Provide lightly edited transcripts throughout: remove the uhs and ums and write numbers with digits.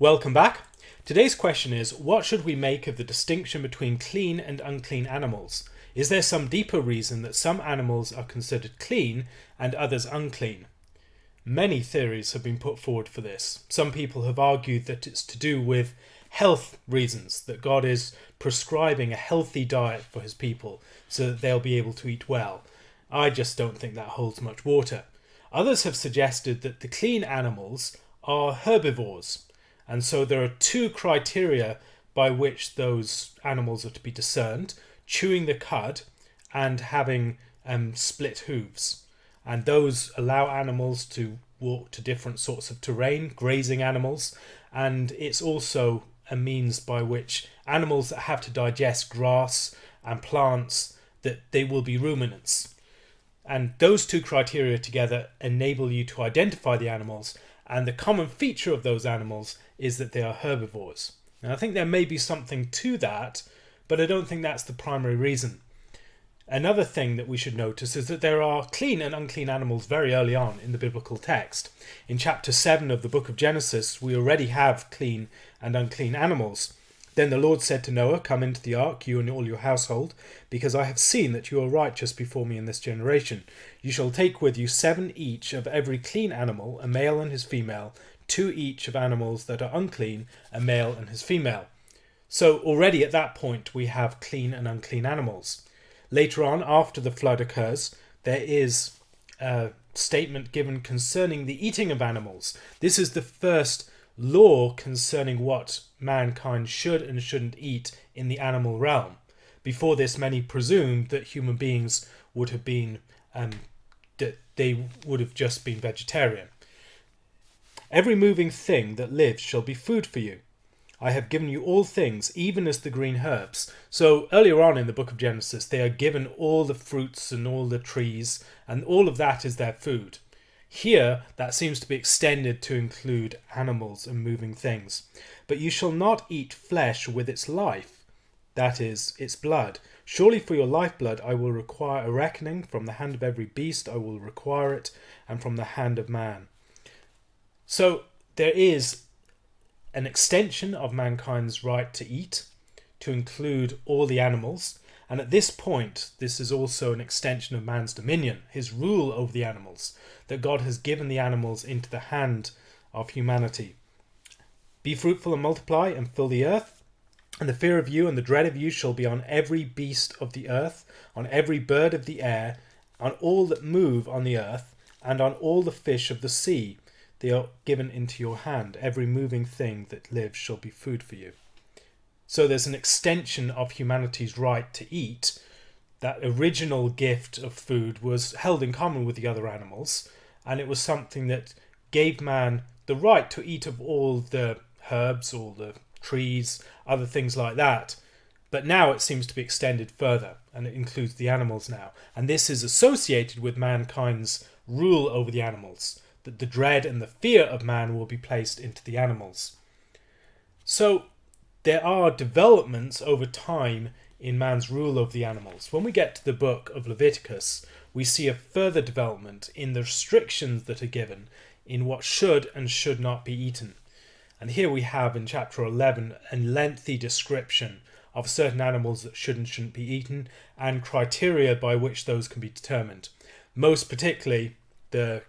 Welcome back. Today's question is, what should we make of the distinction between clean and unclean animals? Is there some deeper reason that some animals are considered clean and others unclean? Many theories have been put forward for this. Some people have argued that it's to do with health reasons, that God is prescribing a healthy diet for his people so that they'll be able to eat well. I just don't think that holds much water. Others have suggested that the clean animals are herbivores, and so there are two criteria by which those animals are to be discerned: chewing the cud and having split hooves. And those allow animals to walk to different sorts of terrain, grazing animals, and it's also a means by which animals that have to digest grass and plants, that they will be ruminants. And those two criteria together enable you to identify the animals, and the common feature of those animals is that they are herbivores. And I think there may be something to that, but I don't think that's the primary reason. Another thing that we should notice is that there are clean and unclean animals very early on in the biblical text. In chapter 7 of the book of Genesis, we already have clean and unclean animals. Then the Lord said to Noah, "Come into the ark, you and all your household, because I have seen that you are righteous before me in this generation. You shall take with you 7 each of every clean animal, a male and his female, 2 each of animals that are unclean, a male and his female." So already at that point we have clean and unclean animals. Later on, after the flood occurs, there is a statement given concerning the eating of animals. This is the first law concerning what mankind should and shouldn't eat in the animal realm. Before this, many presumed that human beings would have been, that they would have just been vegetarian. "Every moving thing that lives shall be food for you. I have given you all things, even as the green herbs." So earlier on in the book of Genesis, they are given all the fruits and all the trees, and all of that is their food. Here, that seems to be extended to include animals and moving things. "But you shall not eat flesh with its life, that is, its blood. Surely for your lifeblood I will require a reckoning. From the hand of every beast I will require it, and from the hand of man." So there is an extension of mankind's right to eat, to include all the animals. And at this point, this is also an extension of man's dominion, his rule over the animals, that God has given the animals into the hand of humanity. "Be fruitful and multiply and fill the earth. And the fear of you and the dread of you shall be on every beast of the earth, on every bird of the air, on all that move on the earth, and on all the fish of the sea. They are given into your hand. Every moving thing that lives shall be food for you." So there's an extension of humanity's right to eat. That original gift of food was held in common with the other animals, and it was something that gave man the right to eat of all the herbs, all the trees, other things like that. But now it seems to be extended further, and it includes the animals now. And this is associated with mankind's rule over the animals, that the dread and the fear of man will be placed into the animals. So there are developments over time in man's rule over the animals. When we get to the book of Leviticus, we see a further development in the restrictions that are given in what should and should not be eaten. And here we have in chapter 11 a lengthy description of certain animals that should and shouldn't be eaten, and criteria by which those can be determined. Most particularly the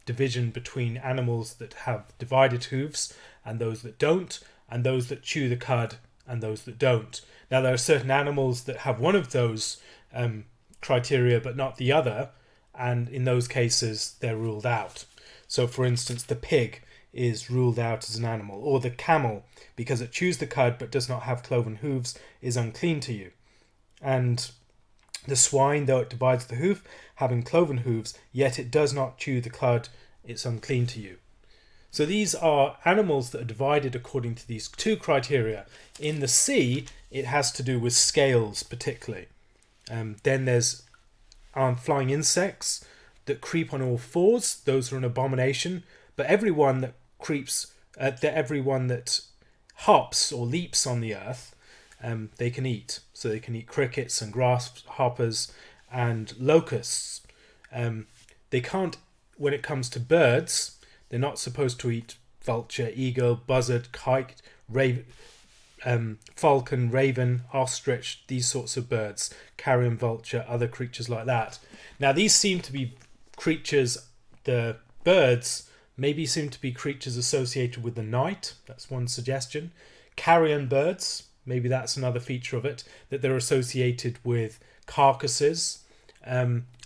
division between animals that have divided hooves and those that don't, and those that chew the cud and those that don't. Now there are certain animals that have one of those criteria but not the other, and in those cases they're ruled out. So for instance, the pig is ruled out as an animal, or the camel, because it chews the cud but does not have cloven hooves, is unclean to you. And the swine, though it divides the hoof, having cloven hooves, yet it does not chew the cud, it's unclean to you. So these are animals that are divided according to these two criteria. In the sea, it has to do with scales particularly. Then there's flying insects that creep on all fours. Those are an abomination. But everyone that everyone that hops or leaps on the earth, they can eat. So they can eat crickets and grasshoppers and locusts. They can't, when it comes to birds, they're not supposed to eat vulture, eagle, buzzard, kite, falcon, raven, ostrich, these sorts of birds, carrion vulture, other creatures like that. Now these seem to be creatures, the birds maybe seem to be creatures associated with the night. That's one suggestion. Carrion birds, maybe that's another feature of it, that they're associated with carcasses.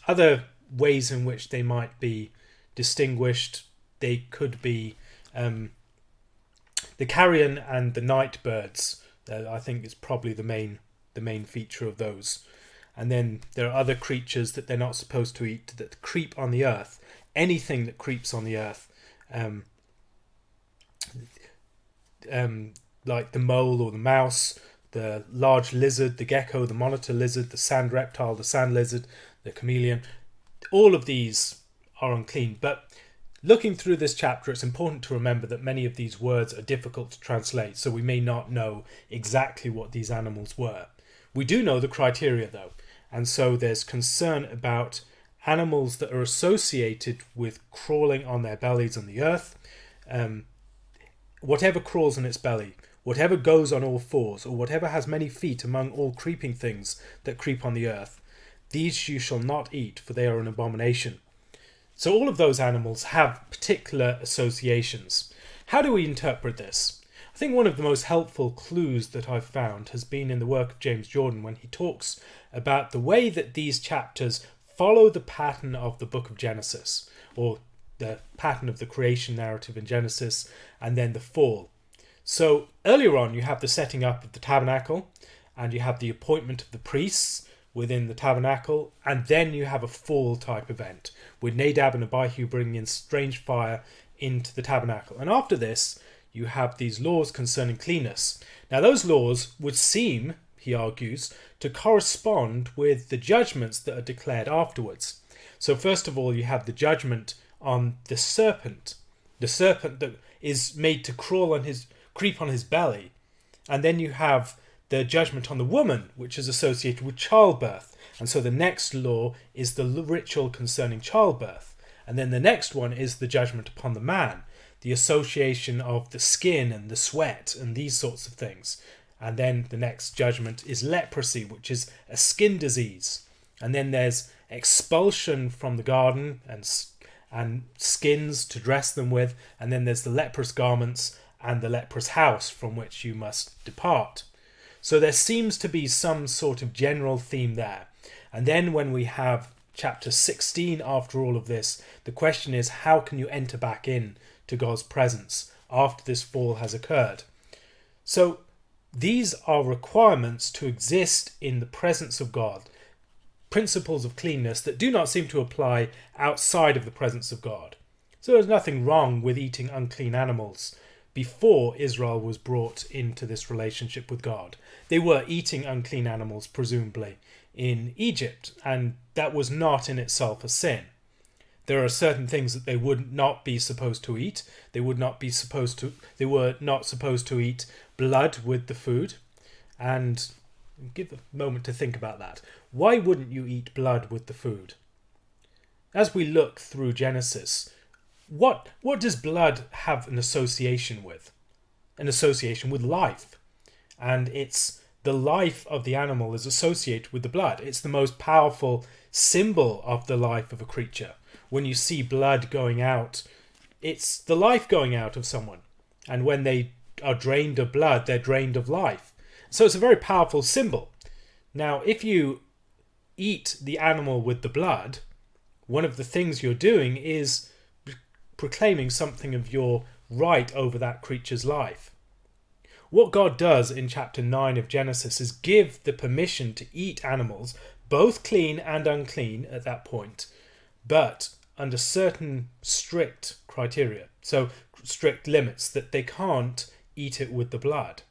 Other ways in which they might be distinguished, they could be the carrion and the night birds. I think is probably the main feature of those. And then there are other creatures that they're not supposed to eat that creep on the earth. Anything that creeps on the earth, like the mole or the mouse, the large lizard, the gecko, the monitor lizard, the sand reptile, the sand lizard, the chameleon, all of these are unclean. But looking through this chapter, it's important to remember that many of these words are difficult to translate, so we may not know exactly what these animals were. We do know the criteria though, and so there's concern about animals that are associated with crawling on their bellies on the earth. Whatever crawls on its belly, whatever goes on all fours, or whatever has many feet among all creeping things that creep on the earth, these you shall not eat, for they are an abomination. So all of those animals have particular associations. How do we interpret this? I think one of the most helpful clues that I've found has been in the work of James Jordan, when he talks about the way that these chapters follow the pattern of the book of Genesis, or the pattern of the creation narrative in Genesis, and then the fall. So earlier on you have the setting up of the tabernacle, and you have the appointment of the priests within the tabernacle, and then you have a fall type event with Nadab and Abihu bringing in strange fire into the tabernacle. And after this you have these laws concerning cleanness. Now those laws would seem, he argues, to correspond with the judgments that are declared afterwards. So first of all you have the judgment on the serpent that is made to creep on his belly, and then you have the judgment on the woman, which is associated with childbirth. And so the next law is the ritual concerning childbirth. And then the next one is the judgment upon the man, the association of the skin and the sweat and these sorts of things. And then the next judgment is leprosy, which is a skin disease. And then there's expulsion from the garden and skins to dress them with. And then there's the leprous garments and the leprous house from which you must depart. So there seems to be some sort of general theme there. And then when we have chapter 16 after all of this, the question is, how can you enter back in to God's presence after this fall has occurred? So these are requirements to exist in the presence of God, principles of cleanness that do not seem to apply outside of the presence of God. So there's nothing wrong with eating unclean animals before Israel was brought into this relationship with God. They were eating unclean animals, presumably, in Egypt, and that was not in itself a sin. There are certain things that they would not be supposed to eat. They were not supposed to eat blood with the food. And give a moment to think about that. Why wouldn't you eat blood with the food? As we look through Genesis, what does blood have an association with? An association with life. And it's the life of the animal is associated with the blood. It's the most powerful symbol of the life of a creature. When you see blood going out, it's the life going out of someone. And when they are drained of blood, they're drained of life. So it's a very powerful symbol. Now, if you eat the animal with the blood, one of the things you're doing is proclaiming something of your right over that creature's life. What God does in chapter 9 of Genesis is give the permission to eat animals, both clean and unclean at that point, but under certain strict criteria. So strict limits that they can't eat it with the blood.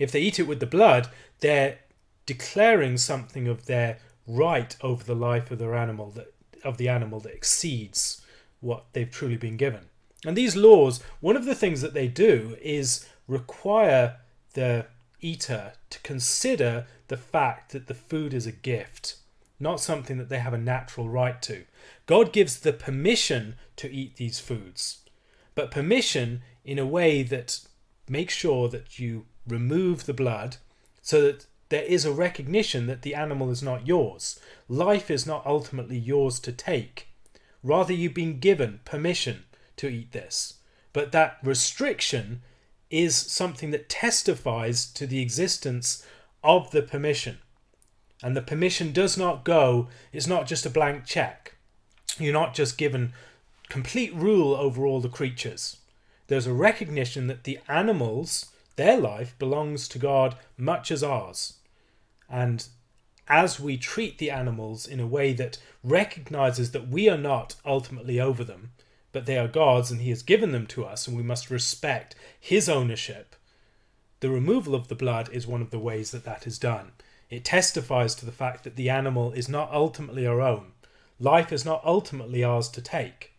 If they eat it with the blood, they're declaring something of their right over the life of the animal that exceeds what they've truly been given. And these laws, one of the things that they do is require the eater to consider the fact that the food is a gift, not something that they have a natural right to. God gives the permission to eat these foods, but permission in a way that makes sure that you remove the blood so that there is a recognition that the animal is not yours. Life is not ultimately yours to take. Rather, you've been given permission to eat this. But that restriction is something that testifies to the existence of the permission. And the permission does not go, it's not just a blank check. You're not just given complete rule over all the creatures. There's a recognition that the animals, their life belongs to God much as ours. And as we treat the animals in a way that recognizes that we are not ultimately over them, but they are God's and he has given them to us and we must respect his ownership, the removal of the blood is one of the ways that that is done. It testifies to the fact that the animal is not ultimately our own. Life is not ultimately ours to take.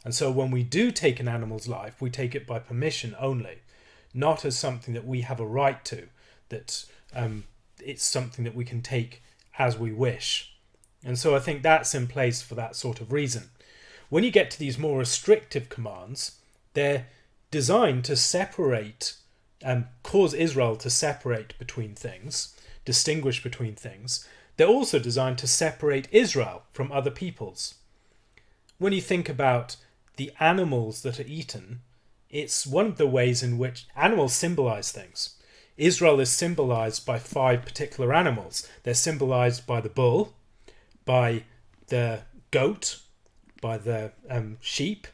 And so when we do take an animal's life, we take it by permission only, not as something that we have a right to, that it's something that we can take as we wish. And so I think that's in place for that sort of reason. When you get to these more restrictive commands, they're designed to separate, cause Israel to separate between things, distinguish between things. They're also designed to separate Israel from other peoples. When you think about the animals that are eaten, it's one of the ways in which animals symbolize things. Israel is symbolized by 5 particular animals. They're symbolized by the bull, by the goat, by the sheep,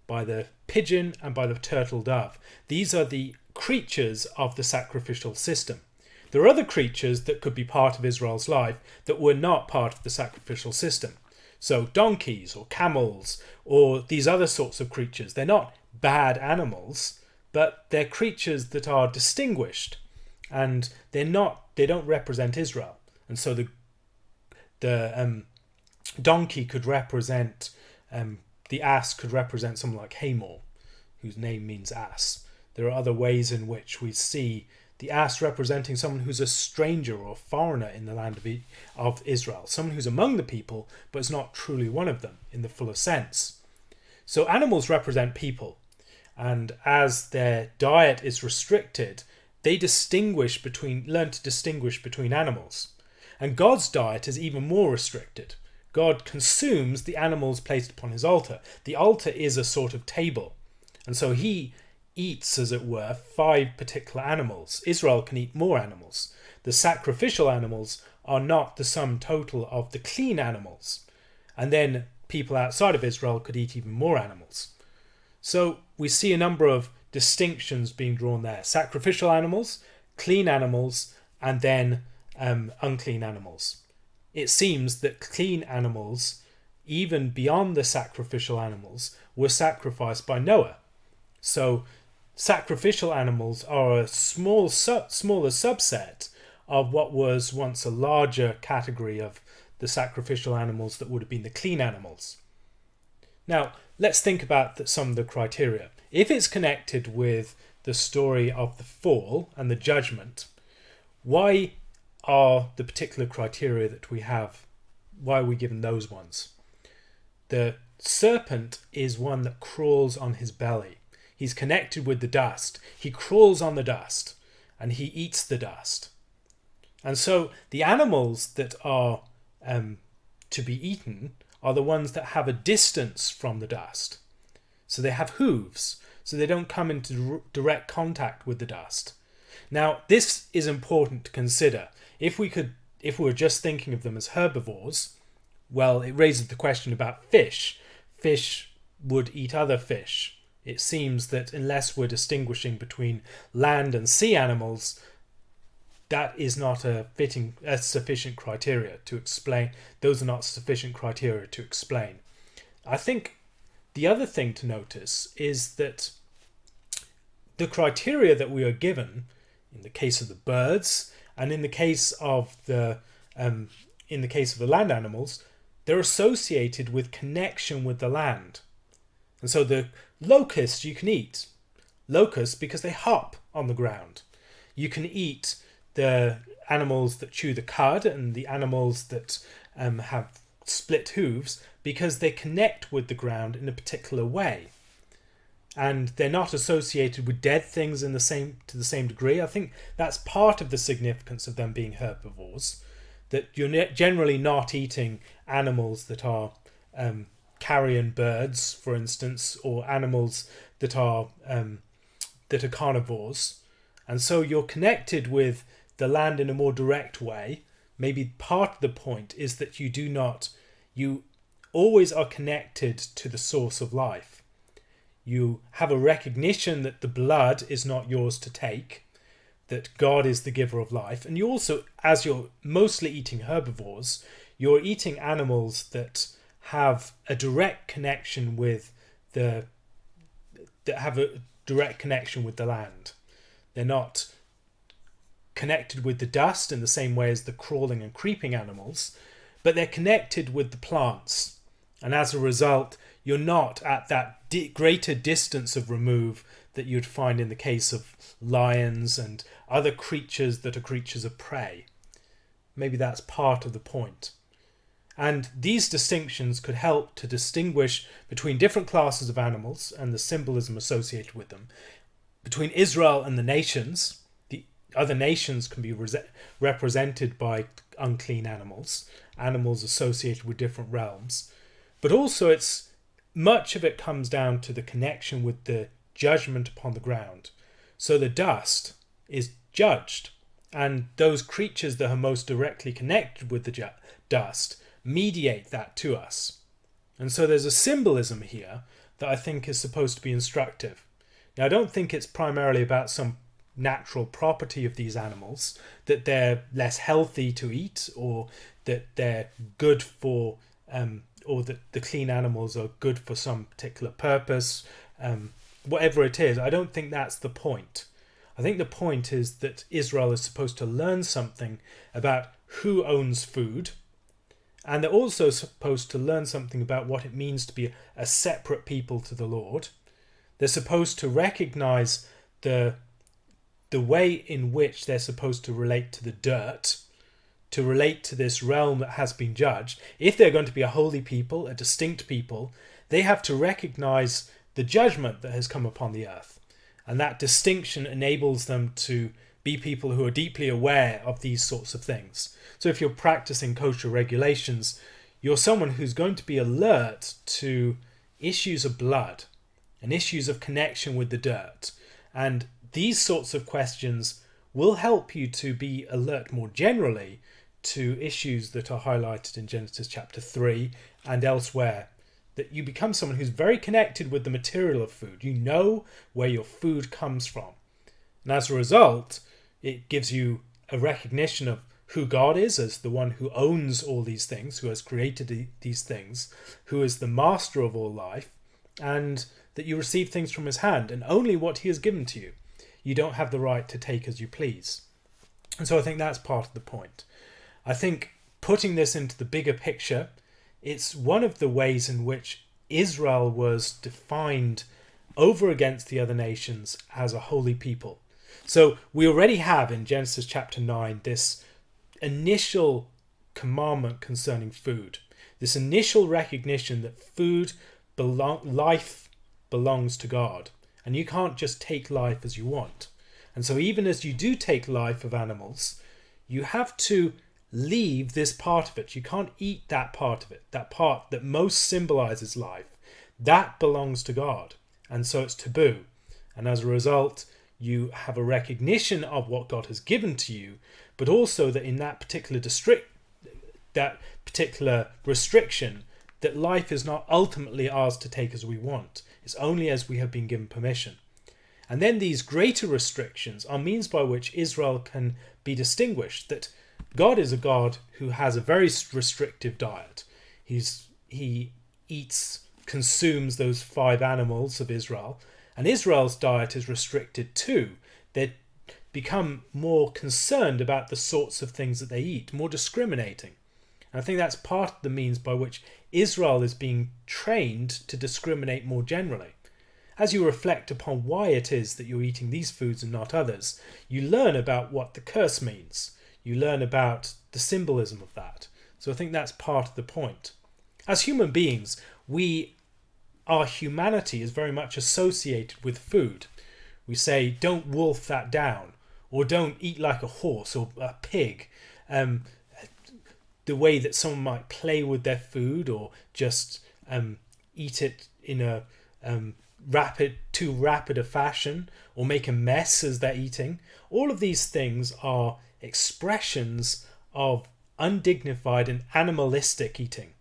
by the pigeon, and by the turtle dove. These are the creatures of the sacrificial system. There are other creatures that could be part of Israel's life that were not part of the sacrificial system. So donkeys or camels or these other sorts of creatures, they're not bad animals, but they're creatures that are distinguished, and they don't represent Israel. And so the donkey could represent, the ass could represent someone like Hamor, whose name means ass. There are other ways in which we see the ass representing someone who's a stranger or a foreigner in the land of Israel, someone who's among the people but is not truly one of them in the fuller sense. So animals represent people, and as their diet is restricted, they learn to distinguish between animals. And God's diet is even more restricted. God consumes the animals placed upon his altar. The altar is a sort of table, and so he eats, as it were, 5 particular animals. Israel can eat more animals. The sacrificial animals are not the sum total of the clean animals. And then people outside of Israel could eat even more animals. So we see a number of distinctions being drawn there. Sacrificial animals, clean animals, and then unclean animals. It seems that clean animals, even beyond the sacrificial animals, were sacrificed by Noah. So sacrificial animals are a smaller subset of what was once a larger category of the sacrificial animals that would have been the clean animals. Now, let's think about some of the criteria. If it's connected with the story of the fall and the judgment, why are the particular criteria that we have, why are we given those ones? The serpent is one that crawls on his belly. He's connected with the dust. He crawls on the dust and he eats the dust. And so the animals that are to be eaten are the ones that have a distance from the dust. So they have hooves, so they don't come into direct contact with the dust. Now, this is important to consider. If we were just thinking of them as herbivores, well, it raises the question about fish. Fish would eat other fish. It seems that unless we're distinguishing between land and sea animals, that is not a sufficient criteria to explain. Those are not sufficient criteria to explain. I think the other thing to notice is that the criteria that we are given, in the case of the birds and in the case of the land animals, they're associated with connection with the land. And so the locusts you can eat. Locusts because they hop on the ground. You can eat the animals that chew the cud and the animals that have split hooves because they connect with the ground in a particular way. and they're not associated with dead things to the same degree. I think that's part of the significance of them being herbivores, that you're generally not eating animals that are carrion birds, for instance, or animals that are carnivores, and so you're connected with the land in a more direct way. Maybe part of the point is that you always are connected to the source of life. You have a recognition that the blood is not yours to take, that God is the giver of life. And you also, as you're mostly eating herbivores, you're eating animals that have a direct connection with the land. They're not connected with the dust in the same way as the crawling and creeping animals, but they're connected with the plants. And as a result, you're not at that greater distance of remove that you'd find in the case of lions and other creatures that are creatures of prey. Maybe that's part of the point. And these distinctions could help to distinguish between different classes of animals and the symbolism associated with them, between Israel and the nations. The other nations can be represented by unclean animals associated with different realms. But also much of it comes down to the connection with the judgment upon the ground. So the dust is judged, and those creatures that are most directly connected with the dust mediate that to us. And so there's a symbolism here that I think is supposed to be instructive. Now, I don't think it's primarily about some natural property of these animals, that they're less healthy to eat, or that they're good for or that the clean animals are good for some particular purpose, whatever it is. I don't think that's the point. I think the point is that Israel is supposed to learn something about who owns food, and they're also supposed to learn something about what it means to be a separate people to the Lord. They're supposed to recognize the way in which they're supposed to relate to the dirt, to relate to this realm that has been judged. If they're going to be a holy people, a distinct people, they have to recognize the judgment that has come upon the earth. And that distinction enables them to be people who are deeply aware of these sorts of things. So if you're practicing kosher regulations, you're someone who's going to be alert to issues of blood and issues of connection with the dirt. And these sorts of questions will help you to be alert more generally to issues that are highlighted in Genesis chapter 3 and elsewhere, that you become someone who's very connected with the material of food. You know where your food comes from. And as a result, it gives you a recognition of who God is as the one who owns all these things, who has created these things, who is the master of all life, and that you receive things from his hand and only what he has given to you. You don't have the right to take as you please. And so I think that's part of the point. I think putting this into the bigger picture, it's one of the ways in which Israel was defined over against the other nations as a holy people. So we already have in Genesis chapter 9 this initial commandment concerning food, this initial recognition that life belongs to God, and you can't just take life as you want. And so even as you do take life of animals, you have to leave this part of it. You can't eat that part of it, that part that most symbolizes life. That belongs to God, and so it's taboo. And as a result, you have a recognition of what God has given to you, but also that in that particular restriction, that life is not ultimately ours to take as we want. It's only as we have been given permission. And then these greater restrictions are means by which Israel can be distinguished, that God is a God who has a very restrictive diet. He consumes those 5 animals of Israel, and Israel's diet is restricted too. They become more concerned about the sorts of things that they eat, more discriminating. And I think that's part of the means by which Israel is being trained to discriminate more generally. As you reflect upon why it is that you're eating these foods and not others, you learn about what the curse means. You learn about the symbolism of that. So I think that's part of the point. As human beings, we our humanity is very much associated with food. We say, don't wolf that down, or don't eat like a horse or a pig. The way that someone might play with their food, or just eat it in a too rapid a fashion, or make a mess as they're eating. All of these things are expressions of undignified and animalistic eating.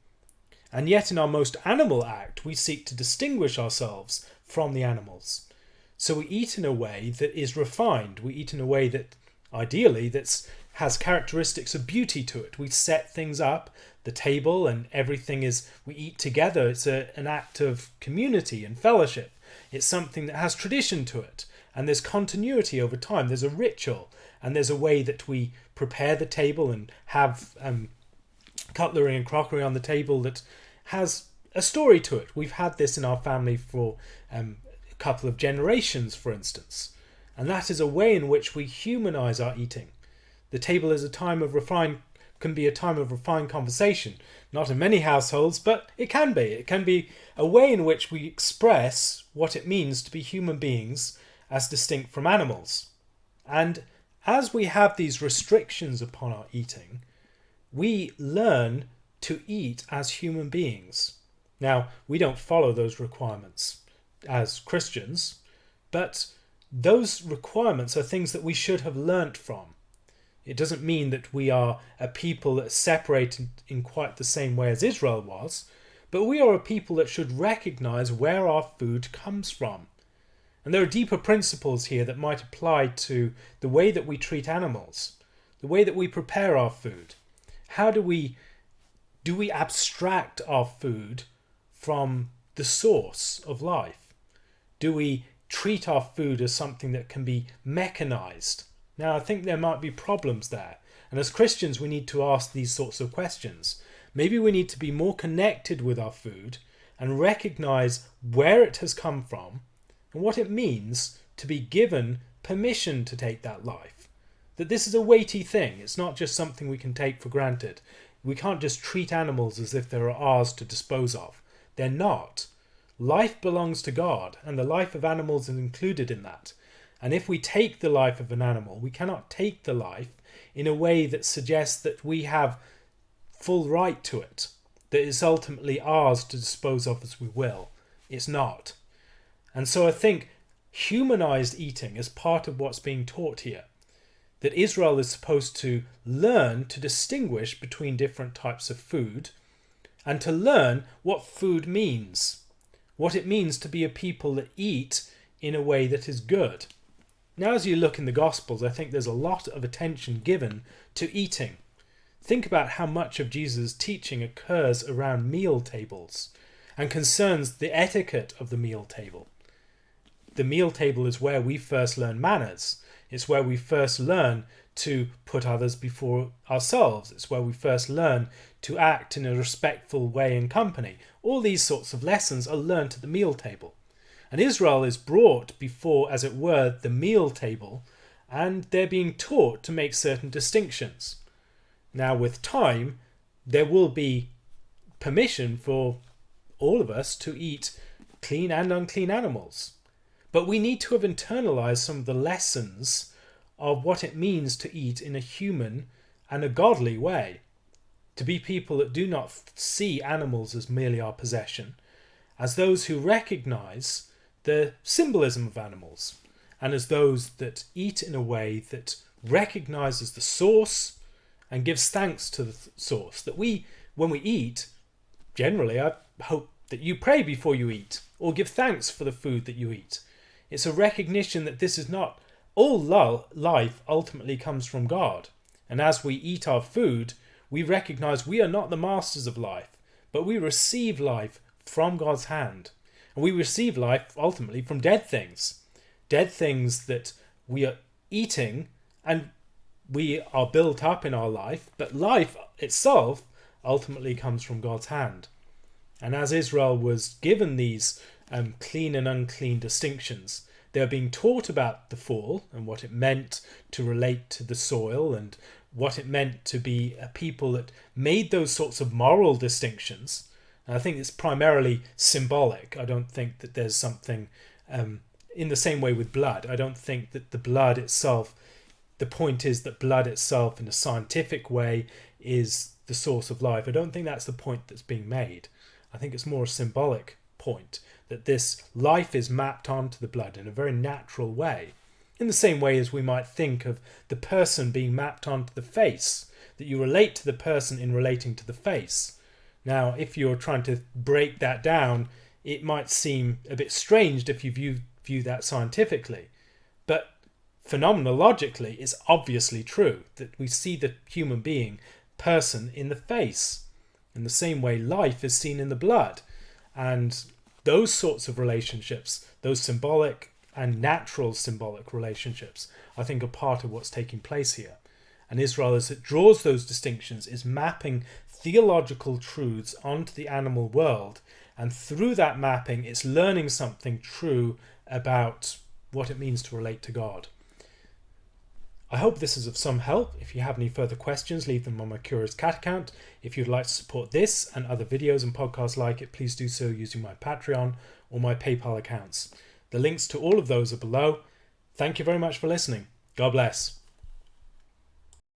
And yet in our most animal act, we seek to distinguish ourselves from the animals. So we eat in a way that is refined. We eat in a way that, ideally, has characteristics of beauty to it. We set things up, the table and everything we eat together. It's an act of community and fellowship. It's something that has tradition to it. And there's continuity over time. There's a ritual. And there's a way that we prepare the table and have cutlery and crockery on the table that has a story to it. We've had this in our family for a couple of generations, for instance. And that is a way in which we humanize our eating. The table is can be a time of refined conversation. Not in many households, but it can be. It can be a way in which we express what it means to be human beings as distinct from animals. And as we have these restrictions upon our eating, we learn to eat as human beings. Now, we don't follow those requirements as Christians, but those requirements are things that we should have learnt from. It doesn't mean that we are a people that separate in quite the same way as Israel was, but we are a people that should recognize where our food comes from. And there are deeper principles here that might apply to the way that we treat animals, the way that we prepare our food. How do we abstract our food from the source of life? Do we treat our food as something that can be mechanized? Now, I think there might be problems there. And as Christians, we need to ask these sorts of questions. Maybe we need to be more connected with our food and recognize where it has come from and what it means to be given permission to take that life. That this is a weighty thing. It's not just something we can take for granted. We can't just treat animals as if they're ours to dispose of. They're not. Life belongs to God, and the life of animals is included in that. And if we take the life of an animal, we cannot take the life in a way that suggests that we have full right to it, that it's ultimately ours to dispose of as we will. It's not. And so I think humanized eating is part of what's being taught here. That Israel is supposed to learn to distinguish between different types of food and to learn what food means, what it means to be a people that eat in a way that is good. Now, as you look in the Gospels, I think there's a lot of attention given to eating. Think about how much of Jesus' teaching occurs around meal tables and concerns the etiquette of the meal table. The meal table is where we first learn manners. It's where we first learn to put others before ourselves. It's where we first learn to act in a respectful way in company. All these sorts of lessons are learned at the meal table. And Israel is brought before, as it were, the meal table, and they're being taught to make certain distinctions. Now, with time, there will be permission for all of us to eat clean and unclean animals. But we need to have internalized some of the lessons of what it means to eat in a human and a godly way. To be people that do not see animals as merely our possession, as those who recognize the symbolism of animals, and as those that eat in a way that recognizes the source and gives thanks to the source. That when we eat, generally, I hope that you pray before you eat, or give thanks for the food that you eat. It's a recognition that this is not all life ultimately comes from God. And as we eat our food, we recognize we are not the masters of life, but we receive life from God's hand. And we receive life ultimately from dead things that we are eating, and we are built up in our life, but life itself ultimately comes from God's hand. And as Israel was given these clean and unclean distinctions, they are being taught about the fall and what it meant to relate to the soil and what it meant to be a people that made those sorts of moral distinctions. And I think it's primarily symbolic. I don't think that there's something, in the same way with blood, I don't think that the blood itself, the point is that blood itself in a scientific way is the source of life. I don't think that's the point that's being made. I think it's more a symbolic point, that this life is mapped onto the blood in a very natural way, in the same way as we might think of the person being mapped onto the face, that you relate to the person in relating to the face. Now, if you're trying to break that down, it might seem a bit strange if you view that scientifically, but phenomenologically it's obviously true that we see the human being, person, in the face. In the same way, life is seen in the blood. And those sorts of relationships, those symbolic and natural symbolic relationships, I think are part of what's taking place here. And Israel, as it draws those distinctions, is mapping theological truths onto the animal world. And through that mapping, it's learning something true about what it means to relate to God. I hope this is of some help. If you have any further questions, leave them on my Curious Cat account. If you'd like to support this and other videos and podcasts like it, please do so using my Patreon or my PayPal accounts. The links to all of those are below. Thank you very much for listening. God bless.